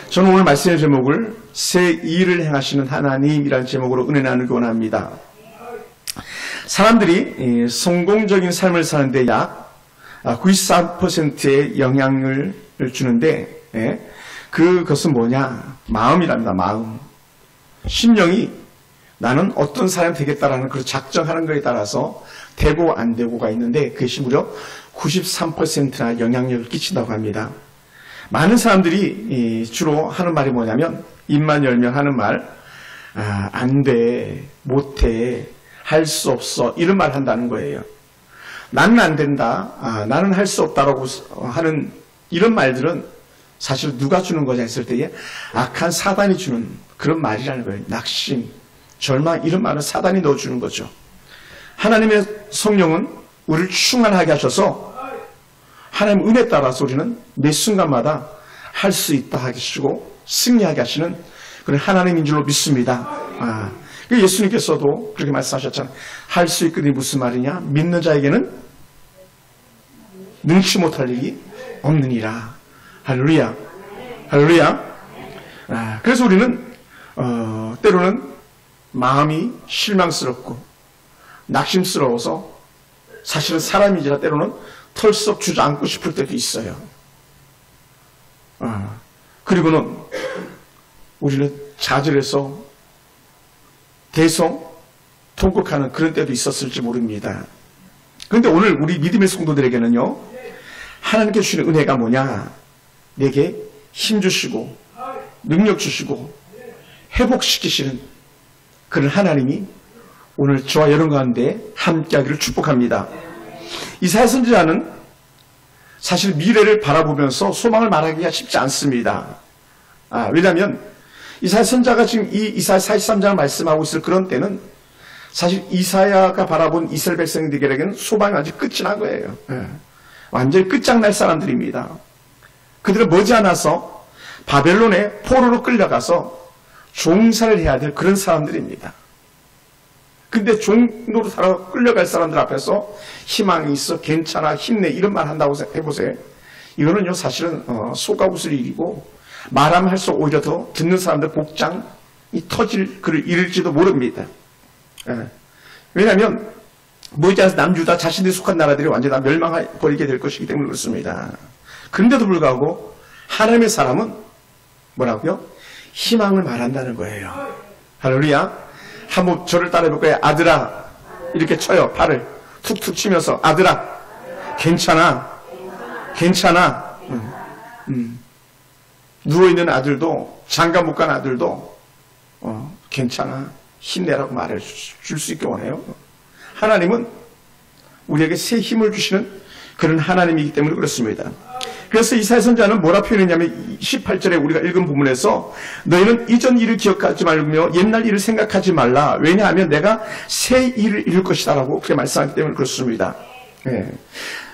저는 오늘 말씀의 제목을 새 일을 행하시는 하나님이라는 제목으로 은혜 나누기 원합니다. 사람들이 성공적인 삶을 사는데 약 93%의 영향을 주는데 그것은 뭐냐? 마음이랍니다. 마음. 심령이 나는 어떤 사람이 되겠다라는 그 작정하는 것에 따라서 되고 안 되고가 있는데 그것이 무려 93%나 영향력을 끼친다고 합니다. 많은 사람들이 주로 하는 말이 뭐냐면 입만 열면 하는 말, 안 돼, 못해, 할 수 없어 이런 말 한다는 거예요. 나는 안 된다, 나는 할 수 없다라고 하는 이런 말들은 사실 누가 주는 거냐 했을 때에 악한 사단이 주는 그런 말이라는 거예요. 낙심, 절망 이런 말은 사단이 넣어주는 거죠. 하나님의 성령은 우리를 충만하게 하셔서 하나님 은혜 따라서 우리는 매 순간마다 할 수 있다 하시고 승리하게 하시는 그런 하나님인 줄로 믿습니다. 예수님께서도 그렇게 말씀하셨잖아요. 할 수 있거든요. 무슨 말이냐? 믿는 자에게는 능치 못할 일이 없느니라. 할렐루야. 할렐루야. 그래서 우리는 때로는 마음이 실망스럽고 낙심스러워서 사실은 사람이지라 때로는 털썩 주저앉고 싶을 때도 있어요. 그리고는 우리는 좌절해서 대성통곡하는 그런 때도 있었을지 모릅니다. 그런데 오늘 우리 믿음의 성도들에게는요, 하나님께 주시는 은혜가 뭐냐? 내게 힘 주시고 능력 주시고 회복시키시는 그런 하나님이 오늘 저와 여러분 가운데 함께하기를 축복합니다. 이사야 선지자는 사실 미래를 바라보면서 소망을 말하기가 쉽지 않습니다. 왜냐하면 이사야 선지자가 지금 이 이사야 43장을 말씀하고 있을 그런 때는 사실 이사야가 바라본 이스라엘 백성들에게는 소망이 아직 끝이 난 거예요. 완전히 끝장날 사람들입니다. 그들은 머지않아서 바벨론의 포로로 끌려가서 종살을 해야 될 그런 사람들입니다. 근데 종로로 끌려갈 사람들 앞에서 희망이 있어, 괜찮아, 힘내 이런 말 한다고 해보세요. 이거는요 사실은 속아 웃을 일이고 말하면 할수록 오히려 더 듣는 사람들 복장이 터질 글을 잃을지도 모릅니다. 왜냐하면 머지않아서 남유다 자신들이 속한 나라들이 완전히 다 멸망해버리게 될 것이기 때문에 그렇습니다. 그런데도 불구하고 하나님의 사람은 뭐라고요? 희망을 말한다는 거예요. 할렐루야. 한번 저를 따라해볼 거예요. 아들아 이렇게 쳐요. 팔을 툭툭 치면서 아들아 괜찮아 괜찮아. 누워있는 아들도 장가 못 간 아들도 괜찮아 힘내라고 말해 줄 수 있게 원해요. 하나님은 우리에게 새 힘을 주시는 그런 하나님이기 때문에 그렇습니다. 그래서 이사야 선지자는 뭐라 표현했냐면 18절에 우리가 읽은 부분에서 너희는 이전 일을 기억하지 말며 옛날 일을 생각하지 말라. 왜냐하면 내가 새 일을 이룰 것이다 라고 그렇게 말씀하기 때문에 그렇습니다.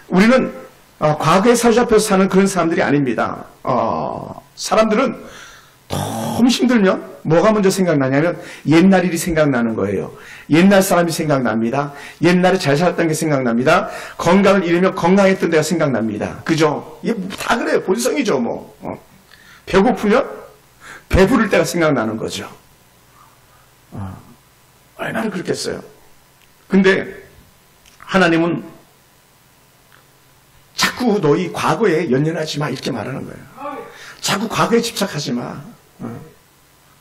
우리는 과거에 사로잡혀서 사는 그런 사람들이 아닙니다. 사람들은 너무 힘들면 뭐가 먼저 생각나냐면 옛날 일이 생각나는 거예요. 옛날 사람이 생각납니다. 옛날에 잘 살았던 게 생각납니다. 건강을 잃으면 건강했던 데가 생각납니다. 그죠? 이게 다 그래요. 본성이죠 뭐. 배고프면 배부를 때가 생각나는 거죠. 얼마나 그렇겠어요. 근데 하나님은 자꾸 너희 과거에 연연하지 마 이렇게 말하는 거예요. 자꾸 과거에 집착하지 마.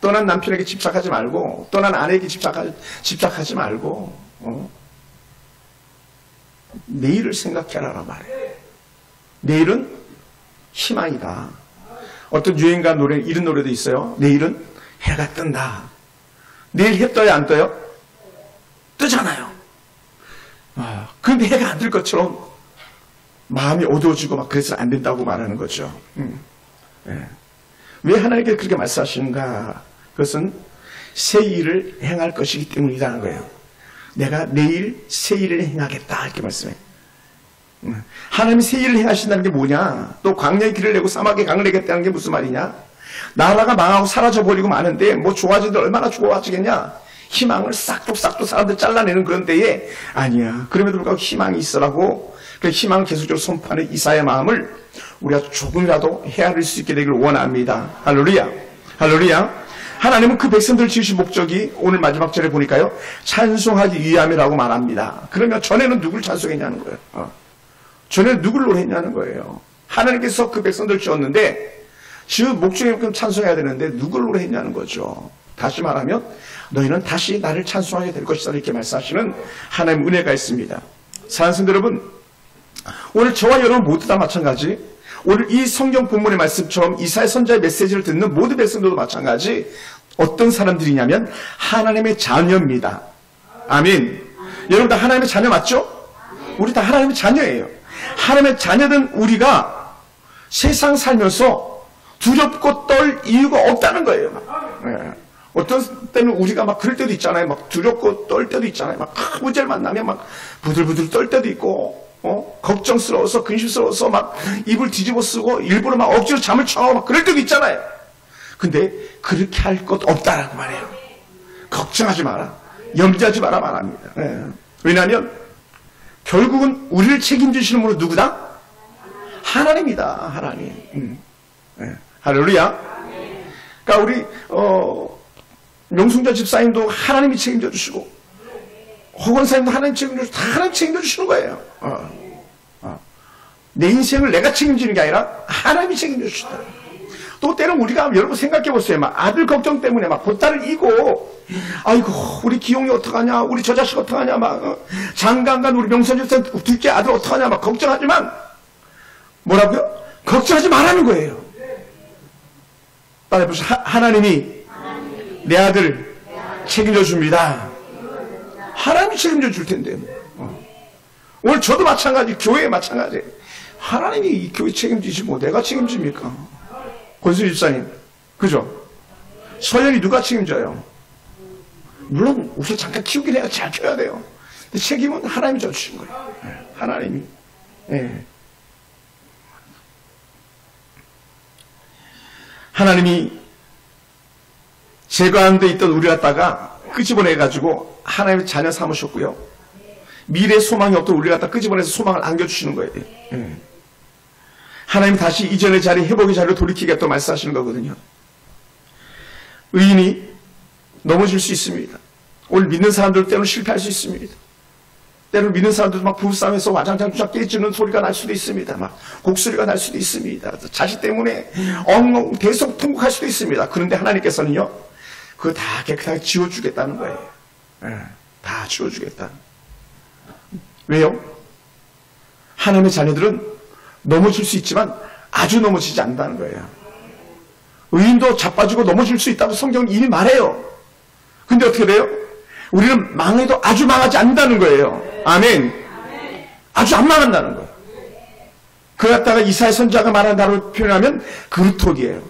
떠난 남편에게 집착하지 말고 떠난 아내에게 집착하지 말고 내일을 생각해라라 말해. 내일은 희망이다. 어떤 유행가 노래 이런 노래도 있어요. 내일은 해가 뜬다. 내일 해 떠요 안 떠요? 뜨잖아요. 그런데 해가 안 뜰 것처럼 마음이 어두워지고 막 그래서 안 된다고 말하는 거죠. 왜 하나님께 그렇게 말씀하시는가? 그것은 새 일을 행할 것이기 때문이라는 거예요. 내가 내일 새 일을 행하겠다 이렇게 말씀해요. 하나님이 새 일을 행하신다는 게 뭐냐? 또 광야의 길을 내고 사막의 강을 내겠다는 게 무슨 말이냐? 나라가 망하고 사라져버리고 마는데 뭐 좋아지들 얼마나 좋아지겠냐? 희망을 싹둑 사람들 잘라내는 그런 때에 아니야. 그럼에도 불구하고 희망이 있어라고 그 희망을 계속적으로 선포하는 이사야의 마음을 우리가 조금이라도 헤아릴 수 있게 되기를 원합니다. 할렐루야. 할렐루야. 하나님은 그 백성들을 지으신 목적이 오늘 마지막 절에 보니까요, 찬송하기 위함이라고 말합니다. 그러면 전에는 누굴 찬송했냐는 거예요. 전에는 누굴 노래했냐는 거예요. 하나님께서 그 백성들을 지었는데 지은 목적이만큼 찬송해야 되는데 누굴 노래했냐는 거죠. 다시 말하면 너희는 다시 나를 찬송하게 될 것이다, 이렇게 말씀하시는 하나님의 은혜가 있습니다. 사랑하는 성도 여러분, 오늘 저와 여러분 모두 다 마찬가지, 오늘 이 성경 본문의 말씀처럼 이사야 선지자의 메시지를 듣는 모든 백성들도 마찬가지, 어떤 사람들이냐면 하나님의 자녀입니다. 아멘. 여러분 다 하나님의 자녀 맞죠? 우리 다 하나님의 자녀예요. 하나님의 자녀된 우리가 세상 살면서 두렵고 떨 이유가 없다는 거예요. 네. 어떤 때는 우리가 막 그럴 때도 있잖아요. 막 두렵고 떨 때도 있잖아요. 막 문제를 만나면 막 부들부들 떨 때도 있고, 걱정스러워서, 근심스러워서 막 입을 뒤집어 쓰고 일부러 막 억지로 잠을 청하고 막 그럴 때도 있잖아요. 근데 그렇게 할 것 없다라고 말해요. 걱정하지 마라. 염려하지 마라 말합니다. 네. 왜냐하면 결국은 우리를 책임지시는 분은 누구다? 하나님이다. 하나님. 네. 할렐루야. 그러니까 우리 명승자 집사님도 하나님이 책임져 주시고, 허건사님도 하나님 책임져 주시고, 다 하나님 책임져 주시는 거예요. 내 인생을 내가 책임지는 게 아니라 하나님이 책임져 주시다. 또 때론 우리가 여러분 생각해 보세요. 막 아들 걱정 때문에 막 보따를 이고, 아이고 우리 기용이 어떡하냐, 우리 저 자식 어떡하냐, 막 장관간 우리 명선집 둘째 아들 어떡하냐 막 걱정하지만 뭐라고요? 걱정하지 말라는 거예요. 따라해보세요. 하나님이 내 아들 책임져 줍니다. 하나님이 책임져 줄 텐데. 오늘 저도 마찬가지, 교회에 마찬가지. 하나님이 이 교회 책임지시고 내가 책임집니까? 권순희 집사님, 그죠? 서연이 누가 책임져요? 물론 우리 잠깐 키우긴 해야 잘 키워야 돼요. 근데 책임은 하나님이 져주신 거예요. 하나님이. 네. 하나님이 제 가운데 있던 우리 갖다가 끄집어내가지고 하나님의 자녀 삼으셨고요. 미래 소망이 없던 우리 갖다 끄집어내서 소망을 안겨주시는 거예요. 하나님 다시 이전의 자리, 회복의 자리로 돌이키게 또 말씀하시는 거거든요. 의인이 넘어질 수 있습니다. 오늘 믿는 사람들 때로는 실패할 수 있습니다. 때로는 믿는 사람들도 막 부부싸움에서 와장창 깨지는 소리가 날 수도 있습니다. 막 곡소리가 날 수도 있습니다. 자식 때문에 엉엉 대성통곡할 수도 있습니다. 그런데 하나님께서는요, 그거 다 깨끗하게 지워주겠다는 거예요. 다 지워주겠다. 왜요? 하나님의 자녀들은 넘어질 수 있지만 아주 넘어지지 않는다는 거예요. 의인도 자빠지고 넘어질 수 있다고 성경은 이미 말해요. 근데 어떻게 돼요? 우리는 망해도 아주 망하지 않는다는 거예요. 아멘. 아주 안 망한다는 거예요. 그 갖다가 이사야 선지자가 말한 단어로 표현하면 그루터기예요.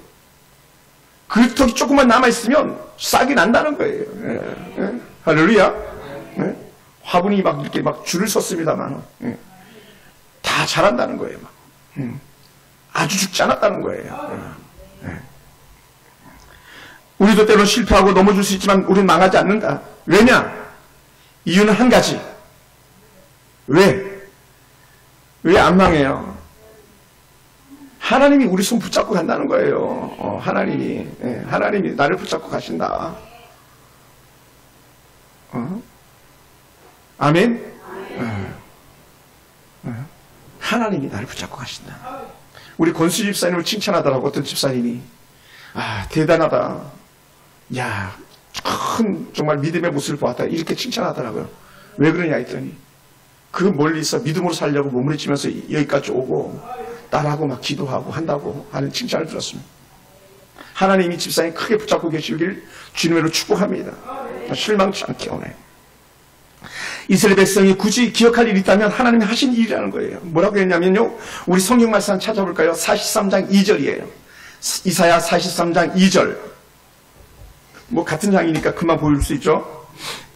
그루터기 조금만 남아있으면 싹이 난다는 거예요. 할렐루야. 화분이 막 이렇게 막 줄을 섰습니다만 다 자란다는 거예요. 막. 아주 죽지 않았다는 거예요. 우리도 때로 실패하고 넘어질 수 있지만 우리는 망하지 않는다. 왜냐? 이유는 한 가지. 왜 안 망해요? 하나님이 우리 손 붙잡고 간다는 거예요. 하나님이 나를 붙잡고 가신다. 아멘? 하나님이 나를 붙잡고 가신다. 우리 권수 집사님을 칭찬하더라고. 어떤 집사님이, 대단하다. 야, 큰 정말 믿음의 모습을 보았다. 이렇게 칭찬하더라고요. 왜 그러냐 했더니 그 멀리서 믿음으로 살려고 몸부림치면서 여기까지 오고 딸하고 막 기도하고 한다고 하는 칭찬을 들었습니다. 하나님이 집사님 크게 붙잡고 계시길 주님으로 축복합니다. 실망치 않게 오네. 이스라엘 백성이 굳이 기억할 일이 있다면 하나님이 하신 일이라는 거예요. 뭐라고 했냐면요, 우리 성경 말씀 찾아볼까요? 43장 2절이에요. 이사야 43장 2절. 뭐 같은 장이니까 금방 보일 수 있죠.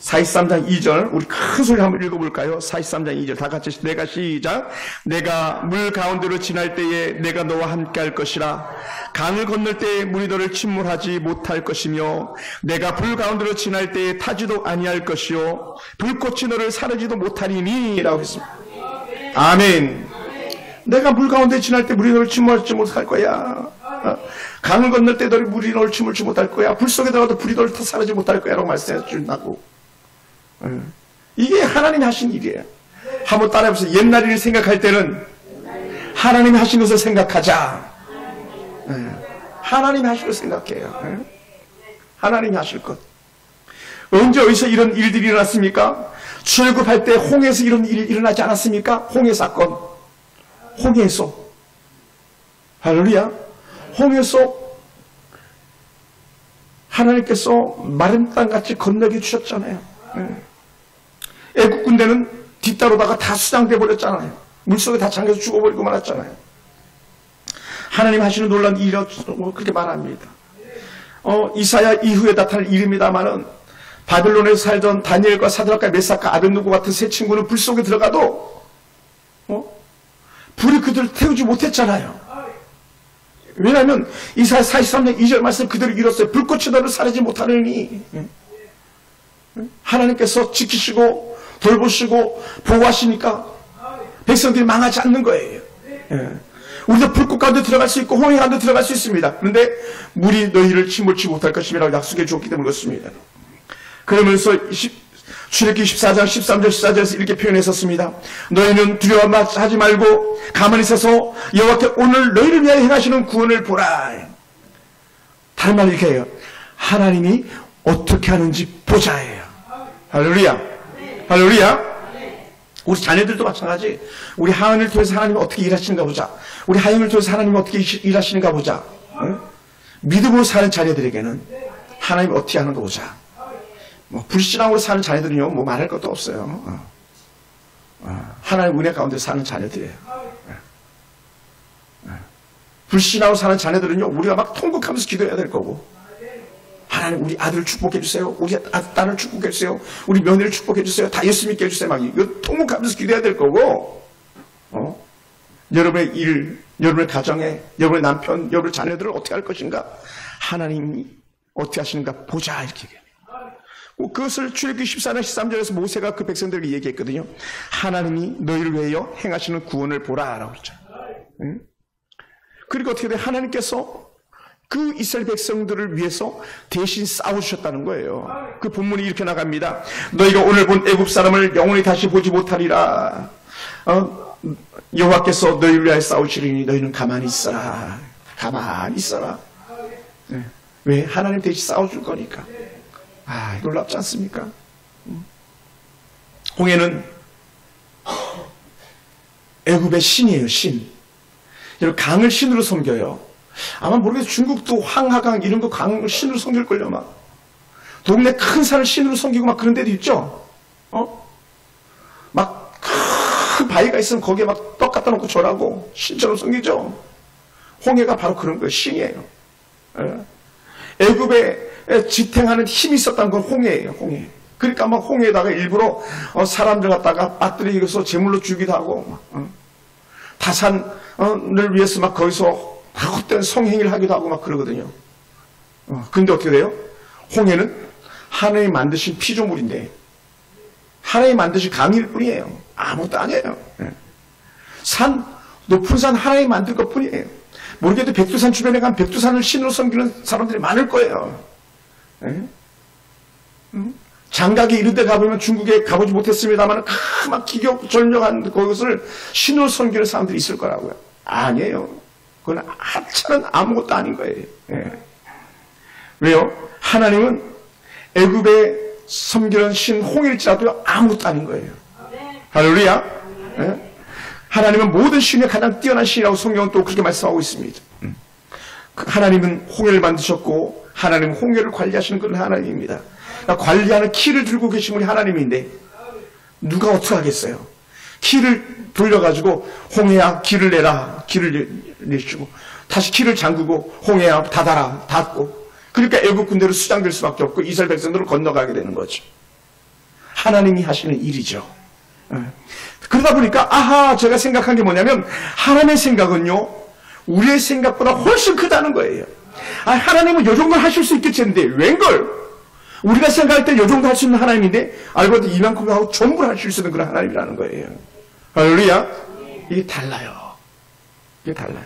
43장 2절, 우리 큰 소리 한번 읽어볼까요? 43장 2절 다 같이 내가 시작. 내가 물 가운데로 지날 때에 내가 너와 함께 할 것이라. 강을 건널 때에 물이 너를 침몰하지 못할 것이며 내가 불 가운데로 지날 때에 타지도 아니할 것이요 불꽃이 너를 사르지도 못하리니 라고 했습니다. 아멘. 내가 물 가운데 지날 때 물이 널 침몰하지 못할 거야. 강을 건널 때 너희 물이 널 침몰치 못할 거야. 불 속에 들어가도 불이 널 사르지 못할 거야 라고 말씀해 준다고. 이게 하나님이 하신 일이에요. 한번 따라해보세요. 옛날 일을 생각할 때는 하나님이 하신 것을 생각하자. 하나님이 하실 것 생각해요. 하나님이 하실 것. 언제 어디서 이런 일들이 일어났습니까? 출애굽할 때 홍해에서 이런 일이 일어나지 않았습니까? 홍해 사건. 홍해에서. 할렐루야. 홍해에서 하나님께서 마른 땅같이 건너게 주셨잖아요. 애국 군대는 뒤따르다가 다 수장돼 버렸잖아요. 물속에 다 잠겨서 죽어버리고 말았잖아요. 하나님 하시는 놀라운 일이라고 그렇게 말합니다. 이사야 이후에 나타날 일입니다만은 바벨론에서 살던 다니엘과 사드락과 메삭과 아벤누고 같은 세 친구는 불 속에 들어가도 불이 그들을 태우지 못했잖아요. 왜냐하면 이사야 43장 2절 말씀 그대로 이뤘어요. 불꽃이 너를 사르지 못하느니 하나님께서 지키시고 돌보시고 보호하시니까 백성들이 망하지 않는 거예요. 우리도 불꽃 가운데 들어갈 수 있고 홍해 가운데 들어갈 수 있습니다. 그런데 물이 너희를 침몰치 못할 것이라고 약속해 주었기 때문에 그렇습니다. 그러면서 출애굽기 14장 13절 14절에서 이렇게 표현했었습니다. 너희는 두려워하지 말고 가만히 있어서 여호와께 오늘 너희를 위하여 행하시는 구원을 보라. 다른 말로 이렇게 해요. 하나님이 어떻게 하는지 보자예요. 할렐루야. 할렐루야. 우리 자녀들도 마찬가지. 우리 하은을 통해서 하나님이 어떻게 일하시는가 보자. 우리 하영을 통해서 하나님이 어떻게 일하시는가 보자. 믿음으로 사는 자녀들에게는 하나님이 어떻게 하는가 보자. 불신앙으로 사는 자녀들은요, 말할 것도 없어요. 하나님 은혜 가운데 사는 자녀들이에요. 불신앙으로 사는 자녀들은요, 우리가 막 통곡하면서 기도해야 될 거고, 하나님 우리 아들을 축복해 주세요. 우리 딸을 축복해 주세요. 우리 며느리를 축복해 주세요. 다 예수 믿게 해주세요. 막 이거 통곡하면서 기도해야 될 거고, 여러분의 일, 여러분의 가정에, 여러분의 남편, 여러분의 자녀들을 어떻게 할 것인가? 하나님이 어떻게 하시는가 보자 이렇게 얘기해요. 그것을 출애굽기 14장 13절에서 모세가 그 백성들에게 얘기했거든요. 하나님이 너희를 위하여 행하시는 구원을 보라 라고 그랬죠. 그리고 어떻게 돼? 하나님께서 그 이스라엘 백성들을 위해서 대신 싸우셨다는 거예요. 그 본문이 이렇게 나갑니다. 너희가 오늘 본 애굽 사람을 영원히 다시 보지 못하리라. 여호와께서 너희를 위하여 싸우시리니 너희는 가만히 있어라. 가만히 있어라. 왜? 하나님 대신 싸워줄 거니까. 놀랍지 않습니까? 홍해는 애굽의 신이에요. 신. 여러분 강을 신으로 섬겨요. 아마 모르겠어요. 중국도 황하강 이런 거 강을 신으로 섬길걸요. 막 동네 큰 산을 신으로 섬기고 막 그런 데도 있죠. 막 큰 바위가 있으면 거기에 막 떡 갖다 놓고 절하고 신처럼 섬기죠. 홍해가 바로 그런 거예요. 신이에요. 애굽에 지탱하는 힘이 있었다는 건 홍해예요. 홍해. 그러니까 막 홍해에다가 일부러 사람들 갖다가 빠뜨리고서 제물로 주기도 하고 다산을 위해서 막 거기서 헛된 성행위를 하기도 하고 막 그러거든요. 근데 어떻게 돼요? 홍해는 하나님이 만드신 피조물인데 하나님이 만드신 강일 뿐이에요. 아무것도 아니에요. 높은 산 하나님이 만든 것 뿐이에요. 모르게도 백두산 주변에 가면 백두산을 신으로 섬기는 사람들이 많을 거예요. 장각이 이런 데 가보면 중국에 가보지 못했습니다만 막 기격절명한 그것을 신으로 섬기는 사람들이 있을 거라고요. 아니에요. 그건 하찮은 아무것도 아닌 거예요. 왜요? 하나님은 애굽에 섬기는 신 홍일지라도 아무것도 아닌 거예요. 할렐루야. 하나님은 모든 신의 가장 뛰어난 신이라고 성경은 또 그렇게 말씀하고 있습니다. 하나님은 홍해를 만드셨고 하나님은 홍해를 관리하시는 그런 하나님입니다. 그러니까 관리하는 키를 들고 계신 분이 하나님인데 누가 어떻게 하겠어요? 키를 돌려가지고 홍해야 길을 내라. 길을 내주고 다시 키를 잠그고 홍해야 닫아라. 닫고 그러니까 애국 군대로 수장될 수밖에 없고 이스라엘 백성들을 건너가게 되는 거죠. 하나님이 하시는 일이죠. 그러다 보니까 제가 생각한 게 뭐냐면 하나님의 생각은요 우리의 생각보다 훨씬 크다는 거예요. 하나님은 요 정도 하실 수 있겠지 했는데 웬걸 우리가 생각할 때 요 정도 할 수 있는 하나님인데 알고 보니 이만큼 하고 전부를 하실 수 있는 그런 하나님이라는 거예요. 할렐루야. 이게 달라요. 이게 달라요.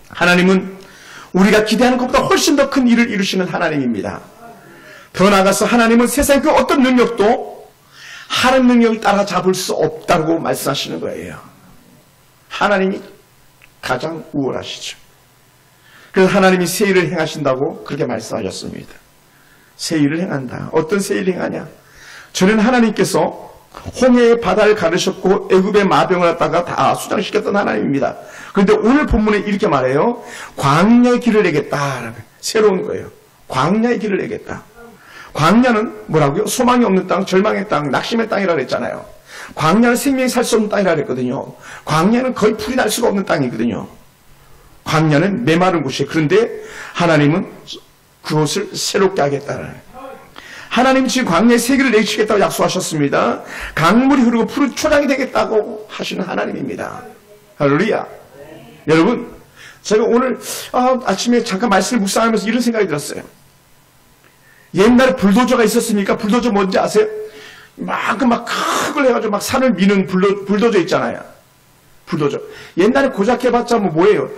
하나님은 우리가 기대하는 것보다 훨씬 더 큰 일을 이루시는 하나님입니다. 더 나아가서 하나님은 세상의 그 어떤 능력도 하나님 능력을 따라잡을 수 없다고 말씀하시는 거예요. 하나님이 가장 우월하시죠. 그래서 하나님이 새 일을 행하신다고 그렇게 말씀하셨습니다. 새 일을 행한다. 어떤 새 일을 행하냐? 전에는 하나님께서 홍해의 바다를 가르셨고 애굽의 마병을 갖다가 다 수장시켰던 하나님입니다. 그런데 오늘 본문에 이렇게 말해요. 광야의 길을 내겠다. 새로운 거예요. 광야의 길을 내겠다. 광야는 뭐라고요? 소망이 없는 땅, 절망의 땅, 낙심의 땅이라고 했잖아요. 광야는 생명이 살 수 없는 땅이라고 했거든요. 광야는 거의 풀이 날 수가 없는 땅이거든요. 광야는 메마른 곳이에요. 그런데 하나님은 그곳을 새롭게 하겠다는, 하나님 지금 광야의 세계를 내주시겠다고 약속하셨습니다. 강물이 흐르고 푸른 초장이 되겠다고 하시는 하나님입니다. 할렐루야. 여러분, 제가 오늘 아침에 잠깐 말씀을 묵상하면서 이런 생각이 들었어요. 옛날에 불도저가 있었습니까? 불도저 뭔지 아세요? 막 크걸 해가지고 막 산을 미는 불도저 있잖아요. 불도저. 옛날에 고작 해봤자 뭐예요?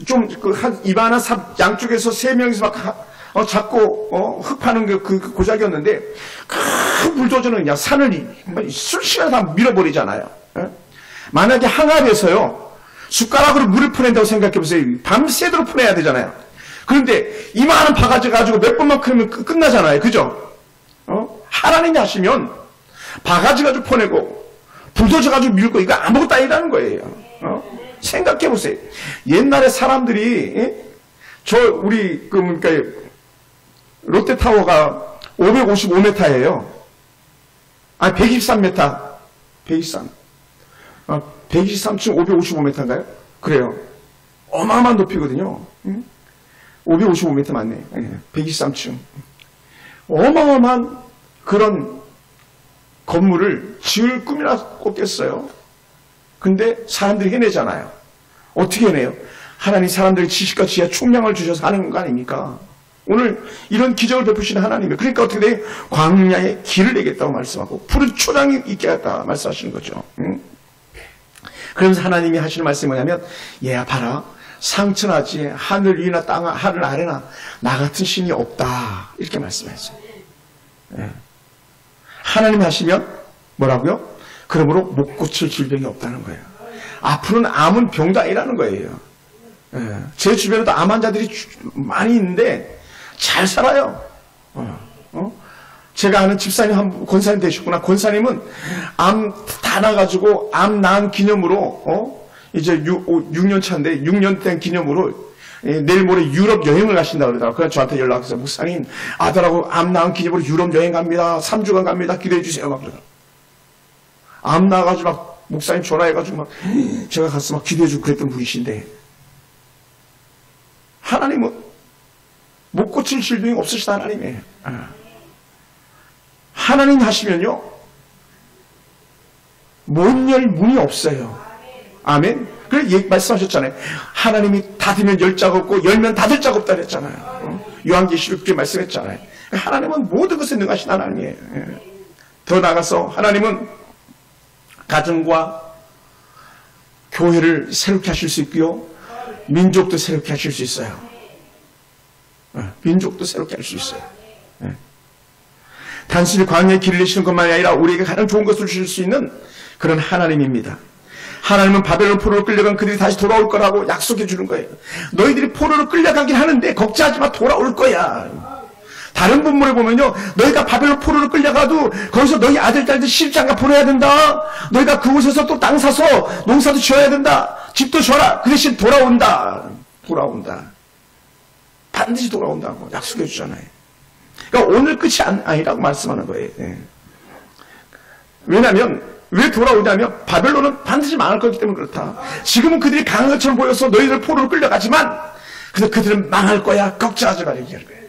좀 한 이만한 삽 양쪽에서 세 명이서 막 잡고 흙 파는 그 고작이었는데, 큰 불도저는 그냥 산을 술시간에 다 밀어버리잖아요. 만약에 항아리에서요 숟가락으로 물을 퍼낸다고 생각해보세요. 밤새도록 퍼내야 되잖아요. 그런데 이만한 바가지 가지고 몇 번만 크면 끝나잖아요. 그죠? 하나님이 하시면 바가지 가지고 퍼내고 불도저 가지고 밀고 이거 아무것도 아니라는 거예요. 생각해보세요. 옛날에 사람들이 우리 그러니까 롯데타워가 555m예요. 아니 123m. 123층 555m인가요? 그래요. 어마어마한 높이거든요. 555m 맞네. 123층. 어마어마한 그런 건물을 지을 꿈이나 꿨겠어요. 근데 사람들이 해내잖아요. 어떻게 해내요? 하나님 사람들의 지식과 지혜와 총량을 주셔서 하는 거 아닙니까? 오늘 이런 기적을 베푸시는 하나님이에요. 그러니까 어떻게 돼요? 광야에 길을 내겠다고 말씀하고 푸른 초장이 있게 하겠다 말씀하시는 거죠. 그러면서 하나님이 하시는 말씀이 뭐냐면, 얘야 봐라, 상천하지 하늘 위나 땅 하늘 아래나 나 같은 신이 없다, 이렇게 말씀하셨어요. 하나님이 하시면 뭐라고요? 그러므로 못 고칠 질병이 없다는 거예요. 앞으로는 암은 병도 아니라는 거예요. 제 주변에도 암 환자들이 많이 있는데 잘 살아요. 제가 아는 집사님, 권사님 되셨구나. 권사님은 암 다 나가지고 암 낳은 기념으로 이제 6년 차인데 6년 된 기념으로 내일 모레 유럽 여행을 가신다고 그러더라고요. 그래서 저한테 연락해서, 목사님 아들하고 암 낳은 기념으로 유럽 여행 갑니다. 3주간 갑니다. 기도해 주세요. 막 그러더라고요. 암 나가지고 막 목사님 전화해가지고 막 제가 가서 막 기도해주고 그랬던 분이신데, 하나님은 못 고칠 질병이 없으시다 하나님이에요. 하나님 하시면요 못 열 문이 없어요. 아멘. 그래 말씀하셨잖아요. 하나님이 닫으면 열 자가 없고 열면 닫을 자가 없다 그랬잖아요. 요한계시록 그렇게 말씀했잖아요. 하나님은 모든 것에 능하신 하나님이에요. 더 나아가서 하나님은 가정과 교회를 새롭게 하실 수 있고요, 민족도 새롭게 하실 수 있어요. 민족도 새롭게 할 수 있어요. 단순히 광야의 길을 내시는 것만이 아니라 우리에게 가장 좋은 것을 주실 수 있는 그런 하나님입니다. 하나님은 바벨론 포로로 끌려간 그들이 다시 돌아올 거라고 약속해 주는 거예요. 너희들이 포로로 끌려가긴 하는데 걱정하지 마, 돌아올 거야. 다른 본문에 보면요, 너희가 바벨론 포로로 끌려가도 거기서 너희 아들, 딸들 시집장가 보내야 된다. 너희가 그곳에서 또 땅 사서 농사도 지어야 된다. 집도 줘라. 그 대신 돌아온다. 반드시 돌아온다고 약속해 주잖아요. 그러니까 오늘 끝이 아니라고 말씀하는 거예요. 왜냐하면 왜 돌아오냐면 바벨론은 반드시 망할 거기 때문에 그렇다. 지금은 그들이 강한 것처럼 보여서 너희들 포로로 끌려가지만 그들은 망할 거야. 걱정하지 마. 얘기할 거예요.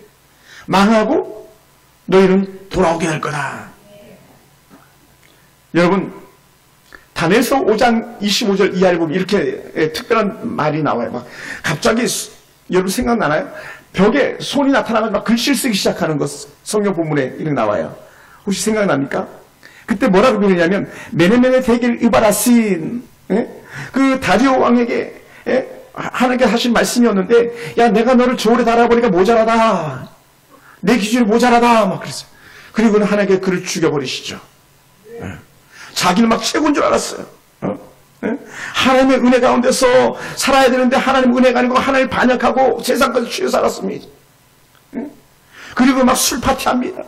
망하고 너희는 돌아오게 할 거다. 여러분, 다니엘서 5장 25절 이하에 보면 이렇게 특별한 말이 나와요. 막 갑자기 여러분 생각나나요? 벽에 손이 나타나면 막 글씨를 쓰기 시작하는 것, 성경 본문에 이렇게 나와요. 혹시 생각납니까? 그때 뭐라고 부르냐면 메네메네 대길 이바라신, 그 다리오 왕에게 하나님께 하신 말씀이었는데, 야, 내가 너를 저울에 달아보니까 모자라다. 내 기준이 모자라다. 막 그랬어요. 그리고는 하나님께 그를 죽여버리시죠. 자기는 막 최고인 줄 알았어요. 하나님의 은혜 가운데서 살아야 되는데 하나님 은혜가 아니고 하나님을 반역하고 세상까지 취해 살았습니다. 그리고 막 술 파티합니다.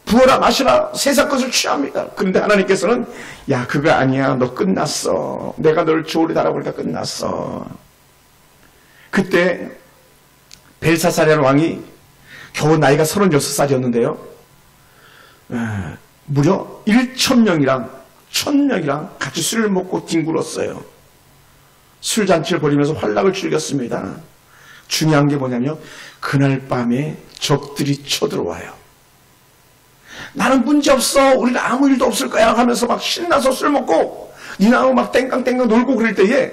부어라 마시라 세상 것을 취합니다. 그런데 하나님께서는 야, 그거 아니야. 너 끝났어. 내가 너를 저울에 달아보니까 끝났어. 그때 벨사살이라는 왕이 겨우 나이가 36살이었는데요. 무려 1,000명이랑 1,000명이랑 같이 술을 먹고 뒹굴었어요. 술잔치를 벌이면서 환락을 즐겼습니다. 중요한 게 뭐냐면 그날 밤에 적들이 쳐들어와요. 나는 문제없어. 우리는 아무 일도 없을 거야 하면서 막 신나서 술 먹고 니나하고 막 땡깡땡깡 놀고 그럴 때에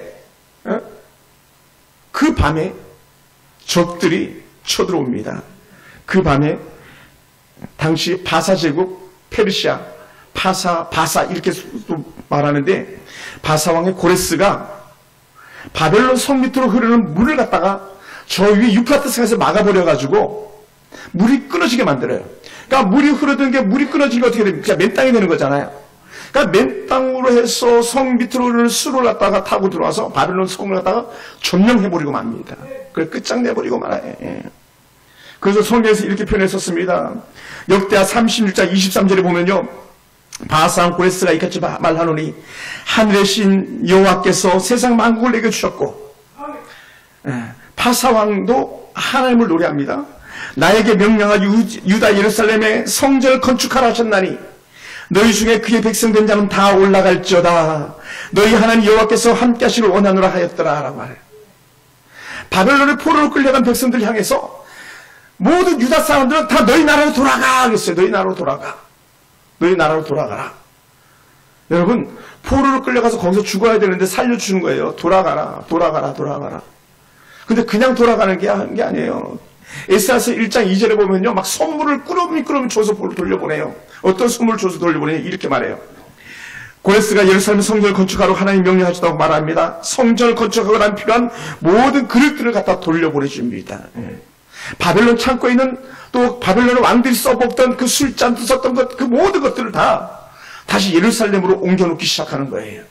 그 밤에 적들이 쳐들어옵니다. 그 밤에 당시 바사 제국 페르시아 바사 이렇게 말하는데 바사왕의 고레스가 바벨론 성 밑으로 흐르는 물을 갖다가 저 위에 유프라테스강에서 막아버려가지고 물이 끊어지게 만들어요. 그러니까 물이 흐르던 게 물이 끊어진 게 어떻게 됩니까? 그냥 맨 땅이 되는 거잖아요. 그러니까 맨 땅으로 해서 성 밑으로 흐르는 수를 갖다가 타고 들어와서 바벨론 성을 갖다가 점령해버리고 맙니다. 그걸 끝장내버리고 말아요. 그래서 성경에서 이렇게 표현했었습니다. 역대하 36장 23절에 보면요. 바사왕 고레스가 이같이 말하노니 하늘의 신 여호와께서 세상 만국을 내게 주셨고, 바사왕도 하나님을 노래합니다. 나에게 명령하여 유다 예루살렘에 성전을 건축하라 하셨나니 너희 중에 그의 백성된 자는 다 올라갈지어다. 너희 하나님 여호와께서 함께 하시기를 원하노라 하였더라 라고 말해요. 바벨론의 포로로 끌려간 백성들 향해서 모든 유다 사람들은 다 너희 나라로 돌아가 그랬어요. 너희 나라로 돌아가. 너희 나라로 돌아가라. 여러분, 포로로 끌려가서 거기서 죽어야 되는데 살려주는 거예요. 돌아가라. 근데 그냥 돌아가는 게 아니에요. 에스라서 1장 2절에 보면요, 막 선물을 꾸러미 줘서 돌려보내요. 어떤 선물을 줘서 돌려보내요? 이렇게 말해요. 고레스가 예루살렘 성전을 건축하러 하나님 명령하셨다고 말합니다. 성전을 건축하고 난 필요한 모든 그릇들을 갖다 돌려보내줍니다. 바벨론 창고에 있는 또 바벨론 왕들이 써먹던 그 술잔도 썼던 것, 그 모든 것들을 다 다시 예루살렘으로 옮겨놓기 시작하는 거예요.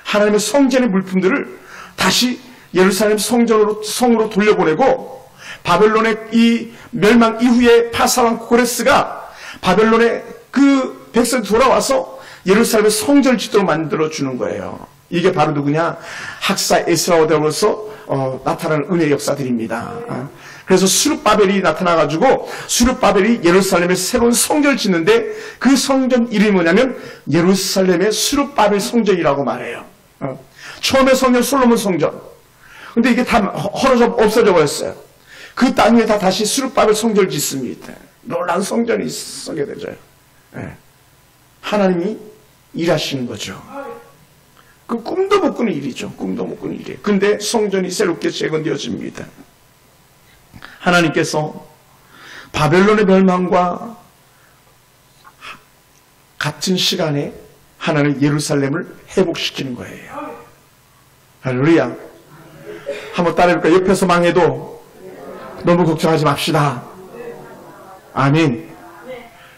하나님의 성전의 물품들을 다시 예루살렘 성으로 돌려보내고, 바벨론의 이 멸망 이후에 바사왕 고레스가 바벨론의 그 백성이 돌아와서 예루살렘의 성전을 짓도록 만들어주는 거예요. 이게 바로 누구냐? 학사 에스라오더로서 나타나는 은혜의 역사들입니다. 그래서 수룹바벨이 나타나가지고 수룹바벨이 예루살렘에 새로운 성전을 짓는데 그 성전 이름이 뭐냐면 예루살렘의 수룹바벨 성전이라고 말해요. 처음에 성전 솔로몬 성전. 근데 이게 다 없어져 버렸어요. 그 땅 위에 다 다시 수룹바벨 성전을 짓습니다. 놀라운 성전이 서게 되죠. 하나님이 일하시는 거죠. 그 꿈도 못 꾸는 일이죠. 꿈도 못 꾸는 일이에요. 근데 성전이 새롭게 재건되어집니다. 하나님께서 바벨론의 멸망과 같은 시간에 하나님 예루살렘을 회복시키는 거예요. 할렐루야. 한번 따라해볼까요? 옆에서 망해도 너무 걱정하지 맙시다. 아멘.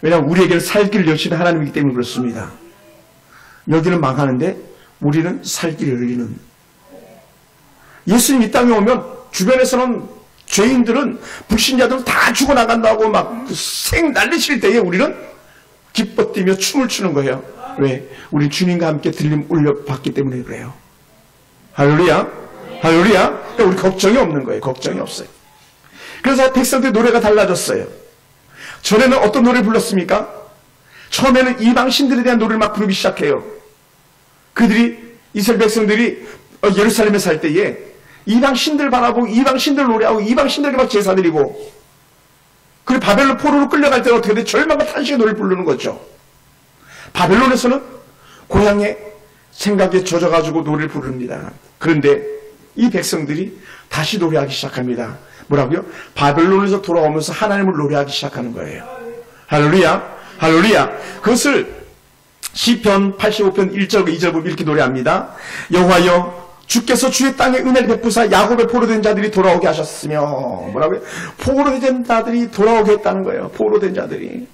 왜냐하면 우리에게는 살 길을 여시는 하나님이기 때문에 그렇습니다. 여기는 망하는데 우리는 살 길을 열리는. 예수님 이 땅에 오면 주변에서는 죄인들은 불신자들은 다 죽어나간다고 막 생 난리칠 때에 우리는 기뻐 뛰며 춤을 추는 거예요. 왜? 우리 주님과 함께 들림 올려받기 때문에 그래요. 할렐루야. 할렐루야. 그러니까 우리 걱정이 없는 거예요. 걱정이 없어요. 그래서 백성들의 노래가 달라졌어요. 전에는 어떤 노래를 불렀습니까? 처음에는 이방신들에 대한 노래를 막 부르기 시작해요. 그들이 이스라엘 백성들이 예루살렘에 살 때에 이방신들 바라보고 이방신들 노래하고 이방신들에게 막 제사 드리고, 그리고 바벨론 포로로 끌려갈 때는 어떻게 돼? 절망과 탄식의 노래를 부르는 거죠. 바벨론에서는 고향의 생각에 젖어가지고 노래를 부릅니다. 그런데 이 백성들이 다시 노래하기 시작합니다. 뭐라고요? 바벨론에서 돌아오면서 하나님을 노래하기 시작하는 거예요. 할렐루야. 할렐루야. 그것을 시편 85편 1절 2절 보면 이렇게 노래합니다. 여호와여 주께서 주의 땅에 은혜를 베푸사 야곱의 포로된 자들이 돌아오게 하셨으며, 뭐라고요? 포로된 자들이 돌아오게 했다는 거예요. 포로된 자들이.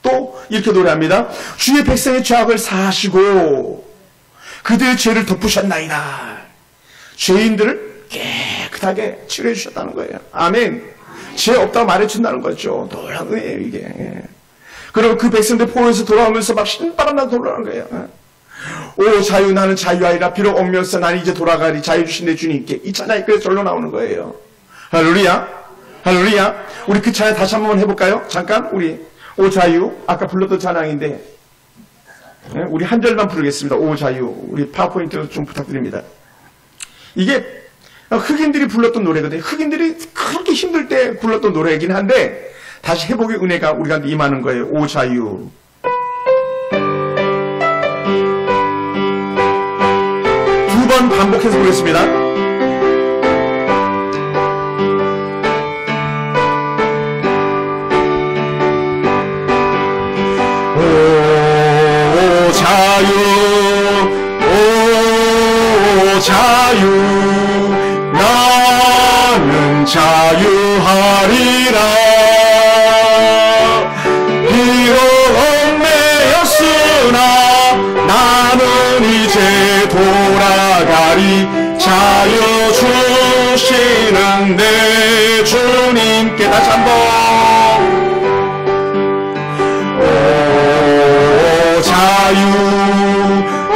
또 이렇게 노래합니다. 주의 백성의 죄악을 사하시고 그들의 죄를 덮으셨나이다. 죄인들을 깨끗하게 치료해 주셨다는 거예요. 아멘. 죄 없다고 말해준다는 거죠. 놀라운 거예요 이게. 그리고 그 백성들 포로에서 돌아오면서 막 신바람 나고 돌아오는 거예요. 오 자유 나는 자유하리라. 비록 얽매여서 나는 이제 돌아가리. 자유 주신 내 주님께. 이 찬양이 그래서 절로 나오는 거예요. 할렐루야. 할렐루야. 우리 그 찬양 다시 한번 해볼까요? 잠깐 우리 오 자유 아까 불렀던 찬양인데 우리 한 절만 부르겠습니다. 오 자유. 우리 파워포인트 좀 부탁드립니다. 이게 흑인들이 불렀던 노래거든요. 흑인들이 그렇게 힘들 때 불렀던 노래이긴 한데 다시 회복의 은혜가 우리가 임하는 거예요. 오 자유. 두 번 반복해서 보겠습니다. 오 자유, 오 자유, 나는 자유하리라. 비록 얽매였으나 나는 이제 돌아가리. 자유 주시는 내 주님께. 다시 한번. 오 자유, 오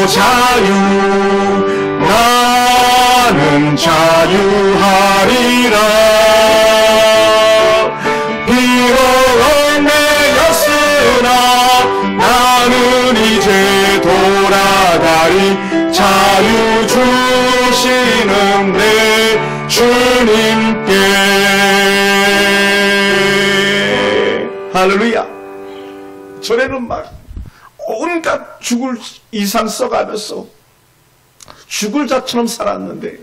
자유, 나는 자유하리라. 비록 얽매였으나 나는 이제 돌아가리. 자유 주시는 내 주님께. 할렐루야. 전에는 막 온갖 죽을 이상 써가면서 죽을 자처럼 살았는데,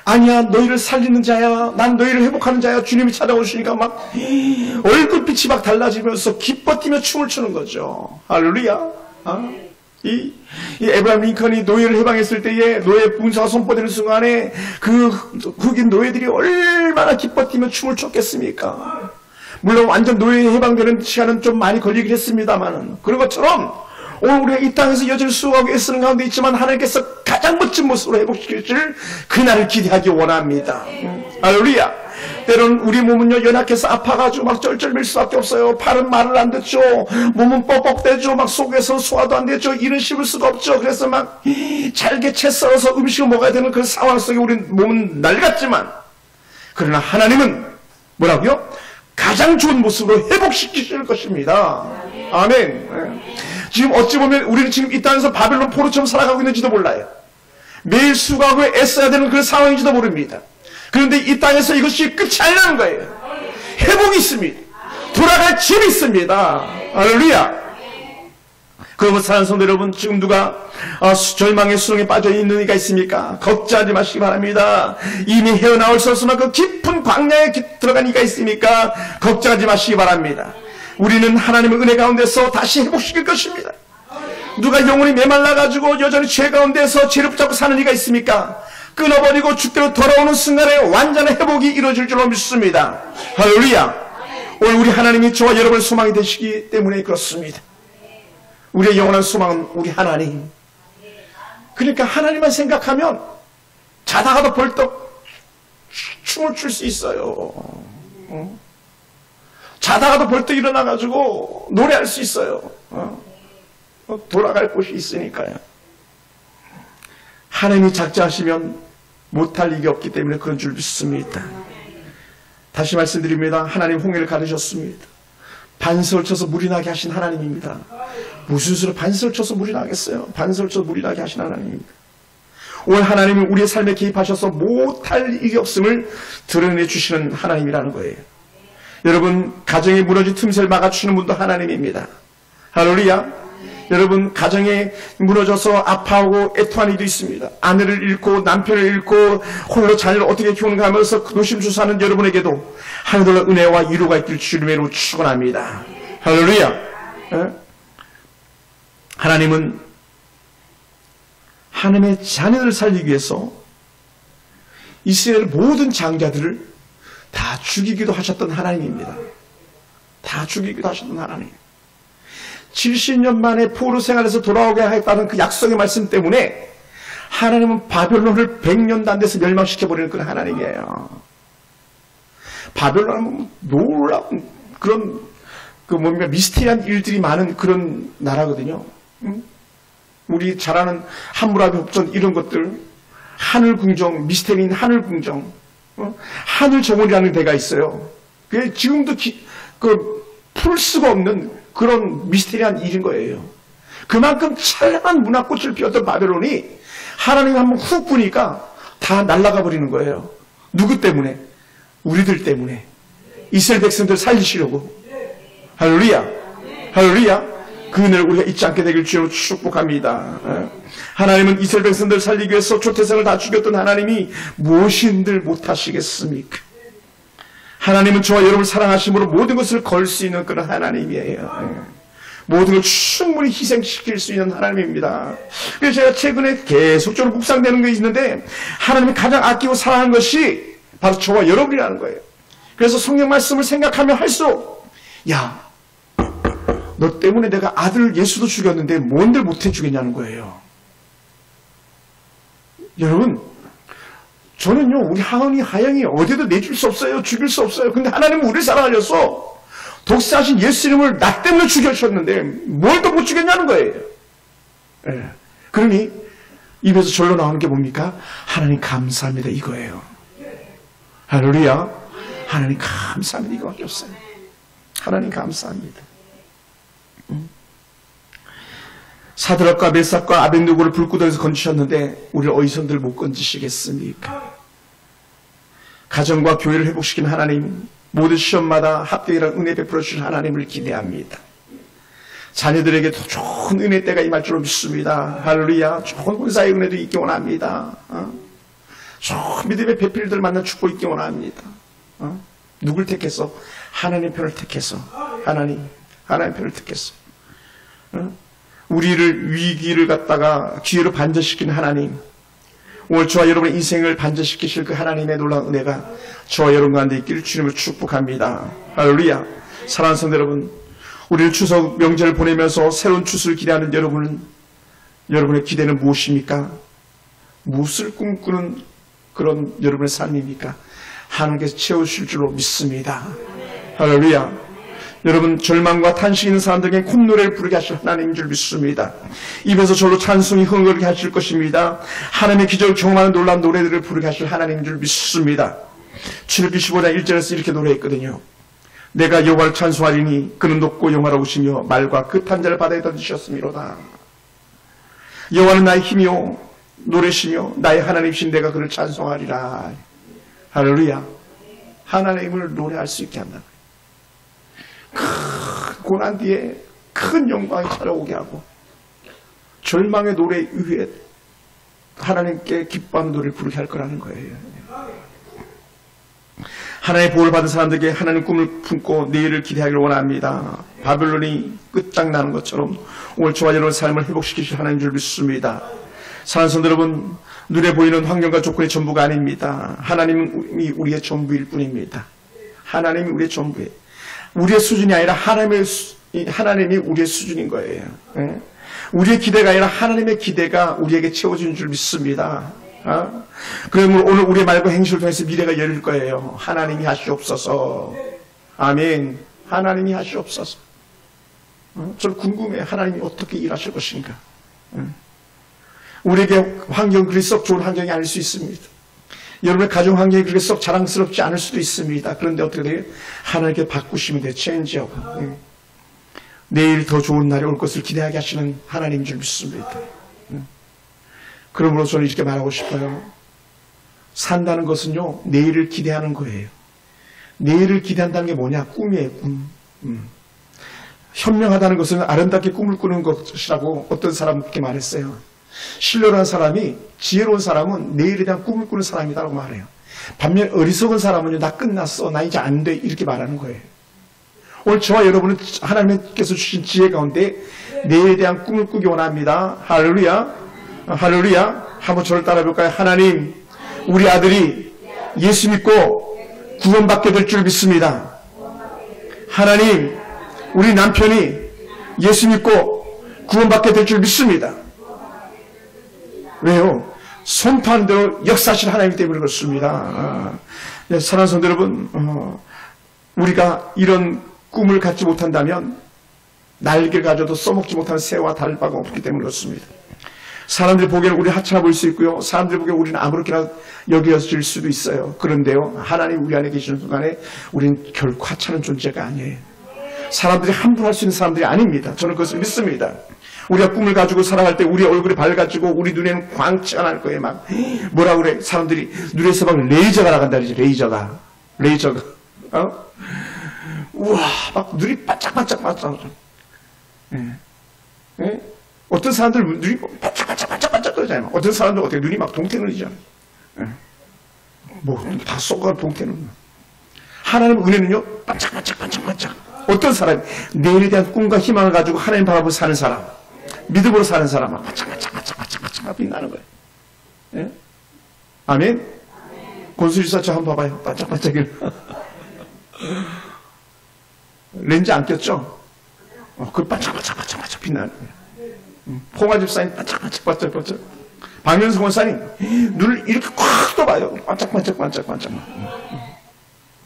아니야 너희를 살리는 자야, 난 너희를 회복하는 자야, 주님이 찾아오시니까 막 얼굴빛이 막 달라지면서 기뻐 뛰며 춤을 추는 거죠. 할렐루야. 이 에브라임 링컨이 노예를 해방했을 때에 노예 문사가 선포되는 순간에 그 흑인 노예들이 얼마나 기뻐 뛰며 춤을 췄겠습니까? 물론 완전 노예 해방되는 시간은 좀 많이 걸리긴 했습니다만, 그런 것처럼 오늘 우리가 이 땅에서 여전히 수고하고 애쓰는 가운데 있지만 하나님께서 가장 멋진 모습으로 회복시킬 줄 그날을 기대하기 원합니다. 할렐루야. 때론 우리 몸은요 연약해서 아파가지고 막 쩔쩔맬 수밖에 없어요. 팔은 말을 안 듣죠. 몸은 뻑뻑대죠. 막 속에서 소화도 안 되죠. 이는 씹을 수가 없죠. 그래서 막 잘게 채 썰어서 음식을 먹어야 되는 그 상황 속에 우리 몸은 낡았지만, 그러나 하나님은 뭐라고요? 가장 좋은 모습으로 회복시키실 것입니다. 아멘. 지금 어찌 보면 우리는 지금 이 땅에서 바벨론 포로처럼 살아가고 있는지도 몰라요. 매일 수고하고 애써야 되는 그런 상황인지도 모릅니다. 그런데 이 땅에서 이것이 끝이 아니라는 거예요. 회복이 있습니다. 돌아갈 집이 있습니다. 할렐루야. 그러면 사랑하는 성도 여러분, 지금 누가 절망의 수렁에 빠져 있는 이가 있습니까? 걱정하지 마시기 바랍니다. 이미 헤어나올 수 없으나 그 깊은 광야에 들어간 이가 있습니까? 걱정하지 마시기 바랍니다. 우리는 하나님의 은혜 가운데서 다시 회복시킬 것입니다. 누가 영혼이 메말라가지고 여전히 죄 가운데서 죄를 붙잡고 사는 이가 있습니까? 끊어버리고 주께로 돌아오는 순간에 완전한 회복이 이루어질 줄로 믿습니다. 할렐루야. 오늘 우리 하나님이 저와 여러분의 소망이 되시기 때문에 그렇습니다. 우리의 영원한 소망은 우리 하나님. 그러니까 하나님만 생각하면 자다가도 벌떡 춤을 출 수 있어요. 자다가도 벌떡 일어나가지고 노래할 수 있어요. 돌아갈 곳이 있으니까요. 하나님이 작정하시면 못할 일이 없기 때문에 그런 줄 믿습니다. 다시 말씀드립니다. 하나님 홍해를 가르셨습니다. 반석을 쳐서 물이 나게 하신 하나님입니다. 무슨 수로 반석을 쳐서 물이 나겠어요? 반석을 쳐서 물이 나게 하신 하나님입니다. 오늘 하나님은 우리의 삶에 개입하셔서 못할 일이 없음을 드러내 주시는 하나님이라는 거예요. 여러분, 가정이 무너진 틈새를 막아주시는 분도 하나님입니다. 할렐루야. 여러분, 가정에 무너져서 아파하고 애통하는 이도 있습니다. 아내를 잃고 남편을 잃고 홀로 자녀를 어떻게 키우는가 하면서 노심초사하는 여러분에게도 하늘의 은혜와 위로가 있길 주님의 이름으로 축원합니다. 할렐루야. 하나님은 하나님의 자녀들을 살리기 위해서 이스라엘 모든 장자들을 다 죽이기도 하셨던 하나님입니다. 다 죽이기도 하셨던 하나님. 70년 만에 포로 생활에서 돌아오게 하겠다는 그 약속의 말씀 때문에 하나님은 바벨론을 100년도 안 돼서 멸망시켜버리는 그런 하나님이에요. 바벨론은 놀라운 그런 미스테리한 일들이 많은 그런 나라거든요. 우리 잘 아는 함무라비 법전 이런 것들, 하늘궁정, 미스테리인 하늘궁정, 하늘정원이라는 데가 있어요. 그게 지금도 풀 수가 없는 그런 미스테리한 일인 거예요. 그만큼 찬란한 문화꽃을 피웠던 바벨론이 하나님이 한번 훅 부니까 다 날아가 버리는 거예요. 누구 때문에? 우리들 때문에. 이스라엘 백성들 살리시려고. 할렐루야. 할렐루야. 그 은혜를 우리가 잊지 않게 되길 주로 축복합니다. 하나님은 이스라엘 백성들 살리기 위해서 초태생을 다 죽였던 하나님이 무엇인들 못하시겠습니까? 하나님은 저와 여러분을 사랑하심으로 모든 것을 걸 수 있는 그런 하나님이에요. 모든 걸 충분히 희생시킬 수 있는 하나님입니다. 그래서 제가 최근에 계속적으로 묵상되는 것이 있는데 하나님이 가장 아끼고 사랑하는 것이 바로 저와 여러분이라는 거예요. 그래서 성경 말씀을 생각하면 할수록 너 때문에 내가 아들 예수도 죽였는데 뭔들 못해주겠냐는 거예요. 여러분, 저는요, 우리 하영이 어디도 내줄 수 없어요. 죽일 수 없어요. 근데 하나님은 우리를 사랑하셔서 독사하신 예수 이름을 나 때문에 죽여주셨는데 뭘 더 못 죽였냐는 거예요. 예. 그러니 입에서 절로 나오는 게 뭡니까? 하나님 감사합니다 이거예요. 할렐루야. 하나님 감사합니다 이거밖에 없어요. 하나님 감사합니다. 사드락과 메삭과 아벤느고를 불구덩이에서 건지셨는데 우리를 어디선들 못 건지시겠습니까? 가정과 교회를 회복시킨 하나님, 모든 시험마다 합격이라는 은혜 베풀어 주신 하나님을 기대합니다. 자녀들에게 더 좋은 은혜 때가 임할 줄로 믿습니다. 할렐루야. 좋은 본사의 은혜도 있기 원합니다. 좋은 믿음의 배필들 만나 축복 있기 원합니다. 누굴 택해서? 하나님 편을 택해서. 하나님 편을 택해서. 우리를 위기를 갖다가 기회로 반전시키는 하나님, 오늘 저와 여러분의 인생을 반전시키실 그 하나님의 놀라운 은혜가 저와 여러분 가운데 있기를 주님을 축복합니다. 할렐루야. 사랑하는 성도 여러분, 우리는 추석 명절을 보내면서 새로운 추수를 기대하는 여러분의 기대는 무엇입니까? 무엇을 꿈꾸는 그런 여러분의 삶입니까? 하나님께서 채우실 줄로 믿습니다. 할렐루야. 여러분, 절망과 탄식이 있는 사람들에게 콧노래를 부르게 하실 하나님인 줄 믿습니다. 입에서 절로 찬송이 흥거리게 하실 것입니다. 하나님의 기적을 경험하는 놀라운 노래들을 부르게 하실 하나님인 줄 믿습니다. 출애굽기 15장 1절에서 이렇게 노래했거든요. 내가 여호와를 찬송하리니 그는 높고 영화로우시며 말과 끝한 자를 바다에 던지셨음이로다. 여호와는 나의 힘이요 노래시며 나의 하나님이신 내가 그를 찬송하리라. 할렐루야. 하나님을 노래할 수 있게 한다. 큰 고난 뒤에 큰 영광이 찾아오게 하고 절망의 노래 위에 하나님께 기뻐하는 노래를 부르게 할 거라는 거예요. 하나님의 보호를 받은 사람들에게 하나님 꿈을 품고 내일을 기대하기를 원합니다. 바벨론이 끝장나는 것처럼 오늘 저와 여러분의 삶을 회복시키실 하나님인 줄 믿습니다. 사랑하는 성도 여러분, 눈에 보이는 환경과 조건이 전부가 아닙니다. 하나님이 우리의 전부일 뿐입니다. 하나님이 우리의 전부예요. 우리의 수준이 아니라 하나님이 우리의 수준인 거예요. 우리의 기대가 아니라 하나님의 기대가 우리에게 채워지는 줄 믿습니다. 그러므로 오늘 우리의 말과 행실을 통해서 미래가 열릴 거예요. 하나님이 하시옵소서. 아멘. 하나님이 하시옵소서. 저는 궁금해요. 하나님이 어떻게 일하실 것인가. 우리에게 환경 그리 썩 좋은 환경이 아닐 수 있습니다. 여러분의 가정 환경이 그렇게 썩 자랑스럽지 않을 수도 있습니다. 그런데 어떻게 돼요? 하나님께 바꾸시면 돼요. 체인지하고. 내일 더 좋은 날이 올 것을 기대하게 하시는 하나님인 줄 믿습니다. 그러므로 저는 이렇게 말하고 싶어요. 산다는 것은요, 내일을 기대하는 거예요. 내일을 기대한다는 게 뭐냐? 꿈이에요, 꿈. 현명하다는 것은 아름답게 꿈을 꾸는 것이라고 어떤 사람은 그렇게 말했어요. 신뢰한 사람이, 지혜로운 사람은 내일에 대한 꿈을 꾸는 사람이다라고 말해요. 반면 어리석은 사람은요, 나 끝났어, 나 이제 안 돼, 이렇게 말하는 거예요. 오늘 저와 여러분은 하나님께서 주신 지혜 가운데 내일에 대한 꿈을 꾸기 원합니다. 할렐루야. 할렐루야. 한번 저를 따라해볼까요? 하나님, 우리 아들이 예수 믿고 구원받게 될 줄 믿습니다. 하나님, 우리 남편이 예수 믿고 구원받게 될 줄 믿습니다. 왜요? 선포하는 대로 역사하신 하나님 때문에 그렇습니다. 네, 사랑하는 성도 여러분, 우리가 이런 꿈을 갖지 못한다면 날개를 가져도 써먹지 못하는 새와 다를 바가 없기 때문에 그렇습니다. 사람들이 보기에는 우리 하찮아 보일 수 있고요. 사람들이 보기에는 우리는 아무렇게나 여겨질 수도 있어요. 그런데요, 하나님 우리 안에 계시는 순간에 우리는 결코 하찮은 존재가 아니에요. 사람들이 함부로 할 수 있는 사람들이 아닙니다. 저는 그것을 믿습니다. 우리가 꿈을 가지고 살아갈 때 우리 얼굴이 밝아지고 우리 눈에는 광채가 날 거예요. 막 뭐라 그래? 사람들이 눈에서 막 레이저가 나간다 그러지. 레이저가 우와, 막 눈이 반짝반짝. 예. 예? 어떤 사람들 눈이 반짝반짝 그러잖아요. 어떤 사람들 어떻게 눈이 막 동태눈이잖아요. 예. 뭐 다 쏘가 동태눈. 하나님 은혜는요, 반짝반짝. 어떤 사람, 내일에 대한 꿈과 희망을 가지고 하나님 바라보고 사는 사람, 믿음으로 사는 사람은 반짝반짝 빛나는 거예요. 예? 아멘? 권수지사처 한번 봐봐요. 반짝반짝이. 렌즈 안 꼈죠? 그 반짝반짝 빛나는 거예요. 홍화 집사님 반짝반짝. 박명수 권사님 눈을 이렇게 콱 떠봐요. 반짝반짝.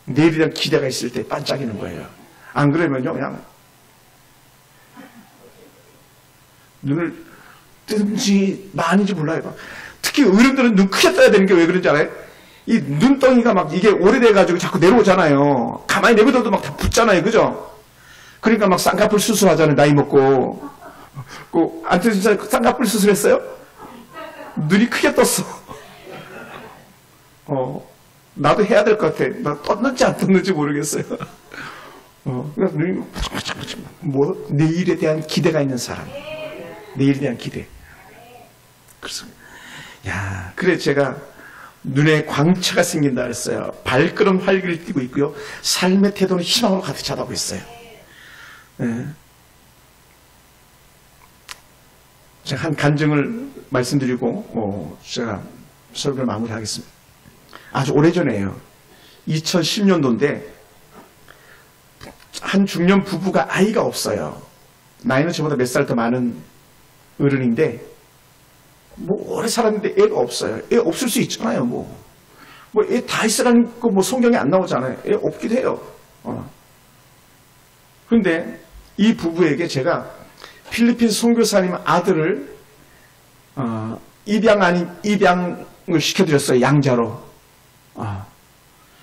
내일에 대한 기대가 있을 때 반짝이는 거예요. 안 그러면요, 그냥 눈을 뜨는지 많은지 몰라요. 특히 어른들은 눈 크게 떠야 되는 게 왜 그런지 알아요? 이 눈덩이가 막 이게 오래돼가지고 자꾸 내려오잖아요. 가만히 내버려둬도 막 다 붙잖아요. 그죠? 그러니까 막 쌍꺼풀 수술하잖아요. 나이 먹고. 안태수 진짜 쌍꺼풀 수술했어요? 눈이 크게 떴어. 나도 해야 될 것 같아. 나 떴는지 안 떴는지 모르겠어요. 그러니까 눈이 내일에 대한 기대가 있는 사람. 내일에 대한 기대. 그래서, 그래 제가 눈에 광채가 생긴다 그랬어요. 발걸음 활기를 띠고 있고요. 삶의 태도는 희망으로 가득 차다고 했어요. 네. 제가 한 간증을 말씀드리고, 제가 설교를 마무리하겠습니다. 아주 오래전에요. 2010년도인데, 한 중년 부부가 아이가 없어요. 나이는 저보다 몇 살 더 많은 어른인데, 오래 살았는데 애가 없어요. 애 없을 수 있잖아요, 애 다 있으라는 거 성경에 안 나오잖아요. 애 없기도 해요. 그런데 이 부부에게 제가 필리핀 선교사님 아들을, 입양 아닌 입양을 시켜드렸어요, 양자로.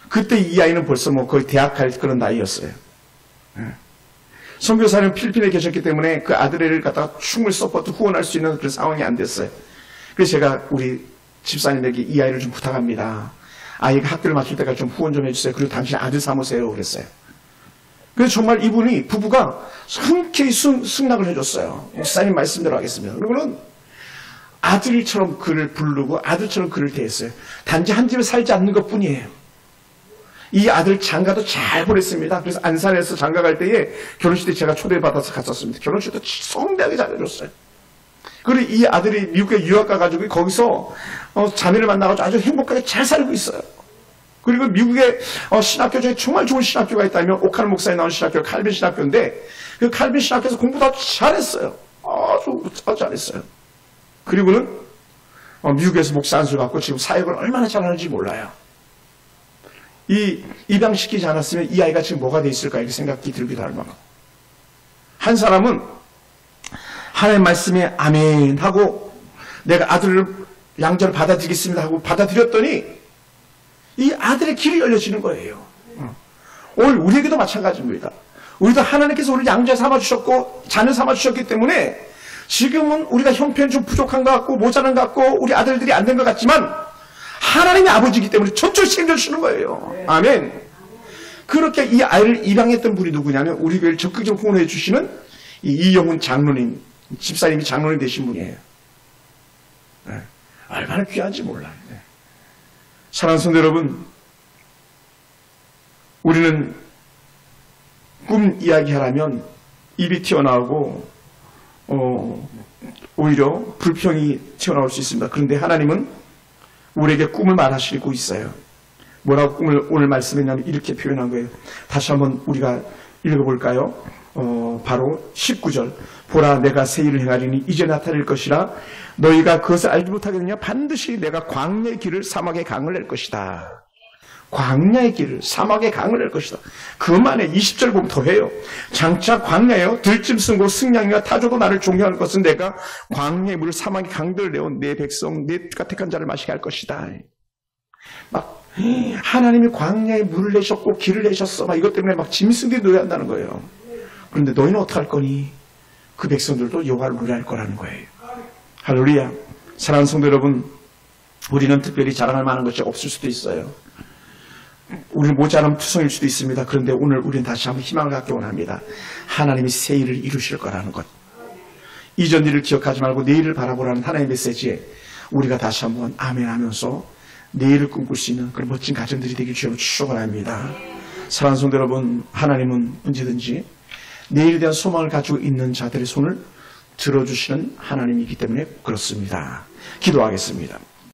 그때 이 아이는 벌써 거의 대학 갈 그런 나이였어요. 선교사님 필리핀에 계셨기 때문에 그 아들을 갖다가 충분히 서포트 후원할 수 있는 그런 상황이 안 됐어요. 그래서 제가 우리 집사님에게 이 아이를 좀 부탁합니다. 아이가 학교를 마칠 때까지 좀 후원 좀 해주세요. 그리고 당신 아들 삼으세요. 그랬어요. 그래서 정말 부부가 흔쾌히 승낙을 해줬어요. 목사님 말씀대로 하겠습니다. 그러고는 아들처럼 그를 부르고 아들처럼 그를 대했어요. 단지 한 집에 살지 않는 것 뿐이에요. 이 아들 장가도 잘 보냈습니다. 그래서 안산에서 장가 갈 때에 결혼식 때 제가 초대받아서 갔었습니다. 결혼식도 성대하게 잘해줬어요. 그리고 이 아들이 미국에 유학 가가지고 거기서 자매를 만나가지고 아주 행복하게 잘 살고 있어요. 그리고 미국의 신학교 중에 정말 좋은 신학교가 있다면 오카노 목사에 나온 신학교가 칼빈 신학교인데 그 칼빈 신학교에서 공부도 아주 잘했어요. 아주 잘했어요. 그리고는 미국에서 목사 안수 갖고 지금 사역을 얼마나 잘하는지 몰라요. 이 입양시키지 않았으면 이 아이가 지금 뭐가 돼 있을까 이렇게 생각이 들기도 할 만큼. 한 사람은 하나님 말씀에 아멘 하고 내가 아들을 양자를 받아들이겠습니다 하고 받아들였더니 이 아들의 길이 열려지는 거예요. 오늘 우리에게도 마찬가지입니다. 우리도 하나님께서 우리를 양자 삼아주셨고 자녀 삼아주셨기 때문에 지금은 우리가 형편이 좀 부족한 것 같고 모자란 것 같고 우리 아들들이 안 된 것 같지만 하나님의 아버지이기 때문에 전적으로 챙겨주시는 거예요. 아멘. 그렇게 이 아이를 입양했던 분이 누구냐면 우리 교회를 적극적으로 후원해 주시는 이영훈 장로님, 집사님이 장로님 되신 분이에요. 네. 얼마나 귀한지 몰라요. 네. 사랑하는 성도 여러분, 우리는 꿈 이야기하라면 입이 튀어나오고 오히려 불평이 튀어나올 수 있습니다. 그런데 하나님은 우리에게 꿈을 말하시고 있어요. 뭐라고 꿈을 오늘 말씀했냐면 이렇게 표현한 거예요. 다시 한번 우리가 읽어볼까요? 바로 19절. 보라, 내가 새 일을 행하리니 이제 나타날 것이라. 너희가 그것을 알지 못하겠느냐? 반드시 내가 광야의 길을 사막의 강을 낼 것이다. 광야의 길을 사막의 강을 낼 것이다. 그만에 20절 보면 더해요. 장차 광야에요 들짐승고 승냥이와 타조도 나를 존경할 것은 내가 광야의 물을 사막의 강들을 내온 내 백성 내가 택한 자를 마시게 할 것이다. 막 하나님이 광야에 물을 내셨고 길을 내셨어. 막 이것 때문에 막 짐승들이 노래한다는 거예요. 그런데 너희는 어떡할 거니? 그 백성들도 여호와를 노래할 거라는 거예요. 할렐루야. 사랑하는 성도 여러분, 우리는 특별히 자랑할 만한 것이 없을 수도 있어요. 우리 모자람 투성일 수도 있습니다. 그런데 오늘 우리는 다시 한번 희망을 갖기 원합니다. 하나님이 새 일을 이루실 거라는 것. 이전 일을 기억하지 말고 내일을 바라보라는 하나님의 메시지에 우리가 다시 한번 아멘 하면서 내일을 꿈꿀 수 있는 그런 멋진 가정들이 되길 주여 축원합니다. 사랑하는 성도 여러분, 하나님은 언제든지 내일에 대한 소망을 가지고 있는 자들의 손을 들어주시는 하나님이기 때문에 그렇습니다. 기도하겠습니다.